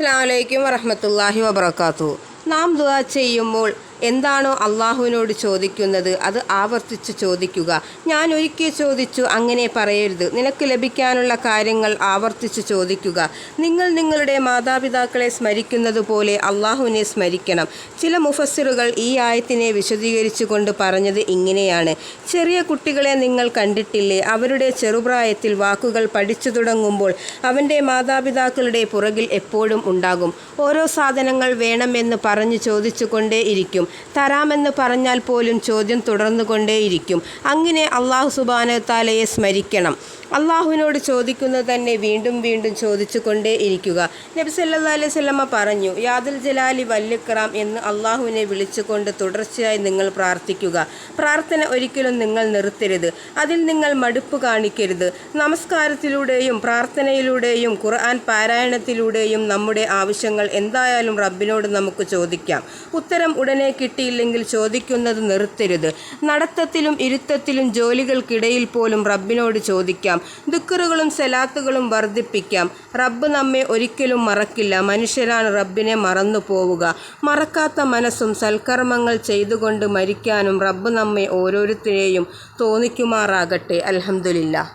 അസ്സലാമു അലൈക്കും വറഹ്മത്തുള്ളാഹി വബറകാതുഹു. നാം ദുആ ചെയ്യുമ്പോൾ എന്താണോ അള്ളാഹുവിനോട് ചോദിക്കുന്നത് അത് ആവർത്തിച്ച് ചോദിക്കുക. ഞാൻ ഒരിക്കൽ ചോദിച്ചു അങ്ങനെ പറയരുത്. നിനക്ക് ലഭിക്കാനുള്ള കാര്യങ്ങൾ ആവർത്തിച്ച് ചോദിക്കുക. നിങ്ങൾ നിങ്ങളുടെ മാതാപിതാക്കളെ സ്മരിക്കുന്നത് പോലെ അള്ളാഹുവിനെ സ്മരിക്കണം. ചില മുഫസ്സിറുകൾ ഈ ആയത്തിനെ വിശദീകരിച്ചു കൊണ്ട് പറഞ്ഞത് ഇങ്ങനെയാണ്: ചെറിയ കുട്ടികളെ നിങ്ങൾ കണ്ടിട്ടില്ലേ? അവരുടെ ചെറുപ്രായത്തിൽ വാക്കുകൾ പഠിച്ചു തുടങ്ങുമ്പോൾ അവൻ്റെ മാതാപിതാക്കളുടെ പുറകിൽ എപ്പോഴും ഉണ്ടാകും. ഓരോ സാധനങ്ങൾ വേണമെന്ന് പറഞ്ഞു ചോദിച്ചു കൊണ്ടേയിരിക്കും. തരാമെന്ന് പറഞ്ഞാൽ പോലും ചോദ്യം തുടർന്നുകൊണ്ടേയിരിക്കും. അങ്ങനെ അള്ളാഹു സുബ്ഹാനഹു വ തആലയെ സ്മരിക്കണം. അള്ളാഹുവിനോട് ചോദിക്കുന്നത് തന്നെ വീണ്ടും വീണ്ടും ചോദിച്ചു കൊണ്ടേ ഇരിക്കുക. നബി സല്ലല്ലാഹു അലൈഹി വസല്ലമ പറഞ്ഞു, യാദുൽ ജലാലി വല്ലിക്റാം എന്ന് അള്ളാഹുവിനെ വിളിച്ചുകൊണ്ട് തുടർച്ചയായി നിങ്ങൾ പ്രാർത്ഥിക്കുക. പ്രാർത്ഥന ഒരിക്കലും നിങ്ങൾ നിർത്തരുത്. അതിൽ നിങ്ങൾ മടുപ്പ് കാണിക്കരുത്. നമസ്കാരത്തിലൂടെയും പ്രാർത്ഥനയിലൂടെയും ഖുർആൻ പാരായണത്തിലൂടെയും നമ്മുടെ ആവശ്യങ്ങൾ എന്തായാലും റബ്ബിനോട് നമുക്ക് ചോദിക്കാം. ഉത്തരം ഉടനെ കിട്ടിയില്ലെങ്കിൽ ചോദിക്കുന്നത് നിർത്തരുത്. നടത്തത്തിലും ഇരുത്തത്തിലും ജോലികൾക്കിടയിൽ പോലും റബ്ബിനോട് ചോദിക്കാം. ദിക്റുകളും സലാത്തുകളും വർദ്ധിപ്പിക്കാം. റബ്ബ് നമ്മെ ഒരിക്കലും മറക്കില്ല. മനുഷ്യരാണ് റബ്ബിനെ മറന്നു പോവുക. മറക്കാത്ത മനസ്സും സൽക്കർമ്മങ്ങൾ ചെയ്തുകൊണ്ട് മരിക്കാനും റബ്ബ് നമ്മെ ഓരോരുത്തരെയും തോന്നിക്കുമാറാകട്ടെ. അൽഹംദുലില്ലാഹ്.